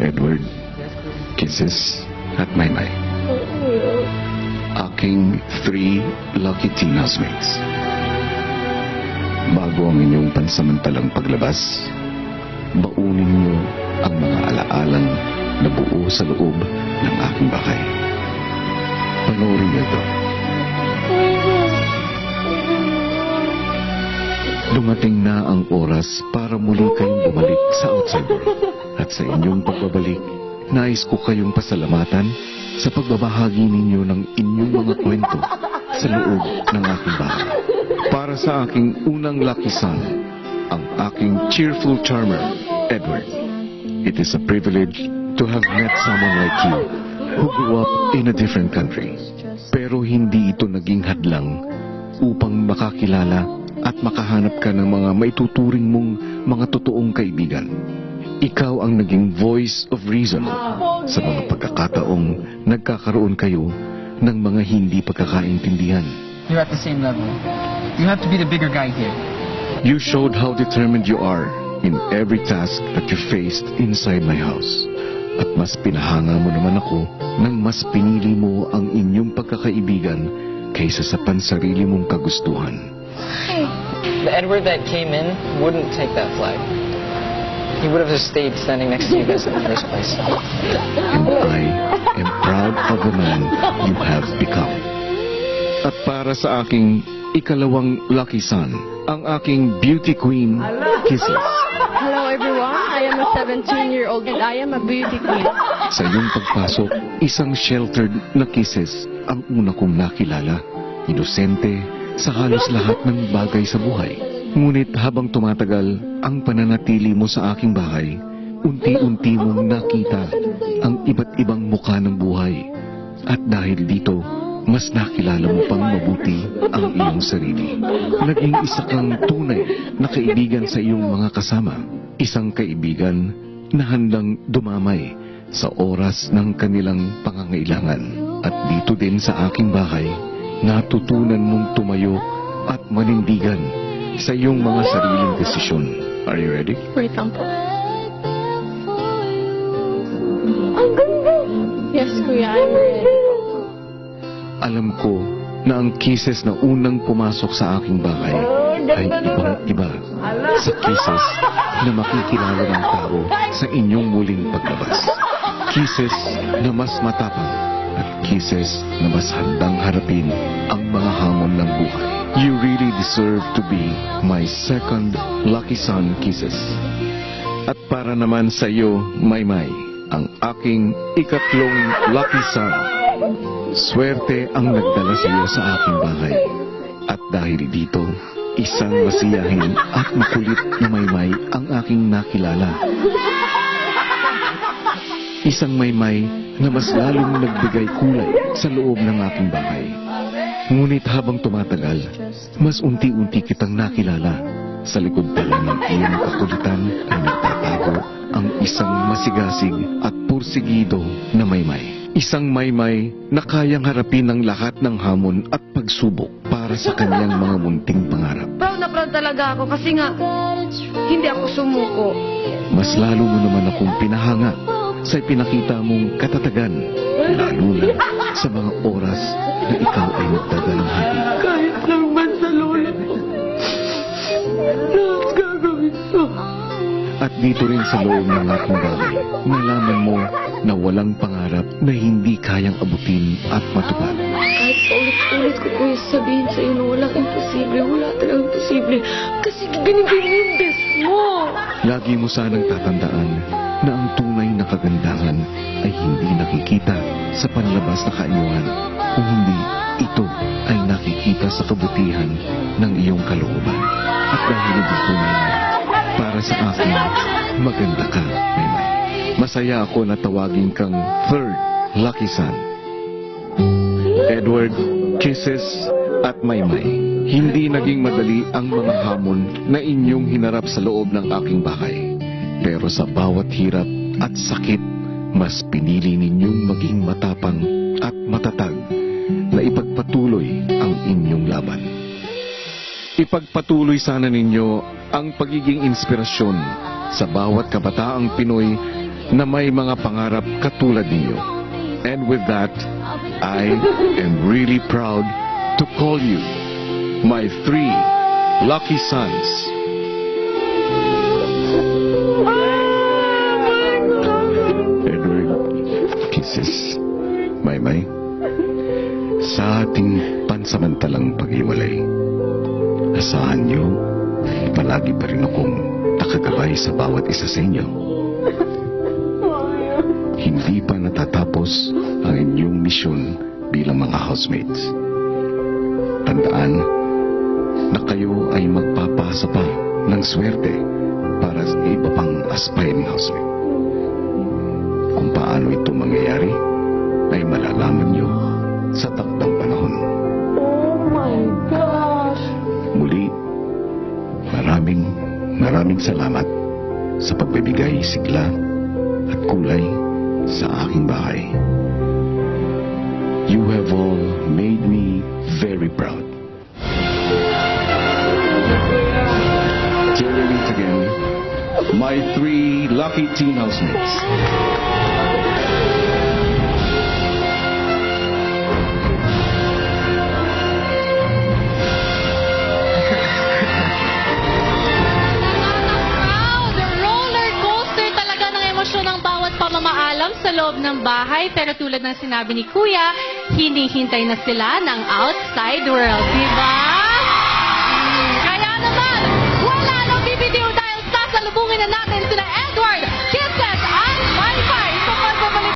Edward, Kisses at Maymay. Aking 3 lucky teen housemates. Bago ang inyong pansamantalang paglabas, baunin niyo ang mga alaalang nabuo sa loob ng aking bahay. Panoorin niyo ito. Dumating na ang oras para muli kayong bumalik sa outside world. At sa inyong pagbabalik, nais ko kayong pasalamatan sa pagbabahagi ninyo ng inyong mga kwento sa loob ng aking bahay. Para sa aking unang lucky son, ang aking cheerful charmer, Edward. It is a privilege to have met someone like you who grew up in a different country. Pero hindi ito naging hadlang upang makakilala at makahanap ka ng mga maituturing mong mga totoong kaibigan. Ikaw ang naging voice of reason sa mga pagkakataong nagkakaroon kayo ng mga hindi pagkakaintindihan. You're at the same level. You have to be the bigger guy here. You showed how determined you are in every task that you faced inside my house. At mas pinahanga mo naman ako nang mas pinili mo ang inyong pagkakaibigan kaysa sa pansarili mong kagustuhan. The Edward that came in wouldn't take that flag. He would have just stayed standing next to you guys in the first place. And I am proud of the man you have become. At para sa aking ikalawang lucky son, ang aking beauty queen, Kisses. Hello everyone, I am a 17-year-old and I am a beauty queen. Sa iyong pagpasok, isang sheltered na Kisses ang una kong nakilala. Inosente sa halos lahat ng bagay sa buhay. Ngunit habang tumatagal ang pananatili mo sa aking bahay, unti-unti mong nakita ang iba't ibang mukha ng buhay. At dahil dito, mas nakilala mo pang mabuti ang iyong sarili. Naging isa kang tunay na kaibigan sa iyong mga kasama. Isang kaibigan na handang dumamay sa oras ng kanilang pangangailangan. At dito din sa aking bahay, natutunan mong tumayo at manindigan sa iyong mga sariling desisyon. Are you ready? Wait lang po. Ang ganda! Yes, Kuya, I'm ready. Alam ko na ang Kisses na unang pumasok sa aking bahay ay ibang-iba sa Kisses na makikilala ng tao sa inyong muling paglabas. Kisses na mas matapang at Kisses na mas handang harapin ang mga hamon ng buhay. You really deserve to be my second lucky son, Kisses. At para naman sa iyo, Maymay, ang aking ikatlong lucky son. Swerte ang nagdala sa iyo sa aking bahay. At dahil dito, isang masiyahin at makulit na Maymay ang aking nakilala. Isang Maymay na mas lalong nagbigay kulay sa loob ng aking bahay. Ngunit habang tumatagal, mas unti-unti kitang nakilala. Sa likod pala ng iyong kakulitan ay nagtatago ang isang masigasig at pursigido na Maymay. Isang Maymay na kayang harapin ang lahat ng hamon at pagsubok para sa kanyang mga munting pangarap. Proud na proud talaga ako kasi nga hindi ako sumuko. Mas lalo mo naman akong pinahanga sa ipinakita mong katatagan, lalo na sa mga oras na ikaw ay nagdadalamhati. Kahit lang man sa lola ko, lahat gagawin ko. At dito rin sa loob ng aking bahay, nalaman mo na walang pangarap na hindi kayang abutin at matupad. Kahit paulit-ulit ko po sabihin sa iyo na walang imposible, wala talagang imposible. Kasi binibigay mo yung best mo. Lagi mo sanang tatandaan na ang tunay na kagandahan ay hindi nakikita sa panlabas na kaanyuan, kung hindi ito ay nakikita sa kabutihan ng iyong kalooban. At dahil dito, Maymay, para sa akin, maganda ka, Maymay. Masaya ako na tawagin kang third lucky son. Edward, Kisses at Maymay, hindi naging madali ang mga hamon na inyong hinarap sa loob ng aking bahay. Pero sa bawat hirap at sakit, mas pinili ninyong maging matapang at matatag na ipagpatuloy ang inyong laban. Ipagpatuloy sana ninyo ang pagiging inspirasyon sa bawat kabataang Pinoy na may mga pangarap katulad ninyo. And with that, I am really proud to call you my 3 lucky sons. Edward, Kisses, Maymay, sa ating pansamantalang paghiwalay, asahan niyo, palagi pa rin akong nakagabay sa bawat isa sa inyo. Hindi pa natatapos ang inyong misyon bilang mga housemates. Tandaan na kayo ay magpapasa pa ng swerte para sa iba pang aspiring housemate. Kung paano ito mangyayari, ay malalaman nyo sa takdang panahon. Oh my gosh! Muli, maraming salamat sa pagbibigay sigla at kulay sa aking bahay. You have all made me very proud. Till we meet again, my 3 lucky teen housemates. Proud! Roller coaster talaga ng emosyon ng bawat pamamaalam sa loob ng bahay. Pero tulad ng sinabi ni Kuya, hinihintay na sila ng outside world, diba? Kaya naman, wala nang bibitiw dahil sasalubungin na natin sina Edward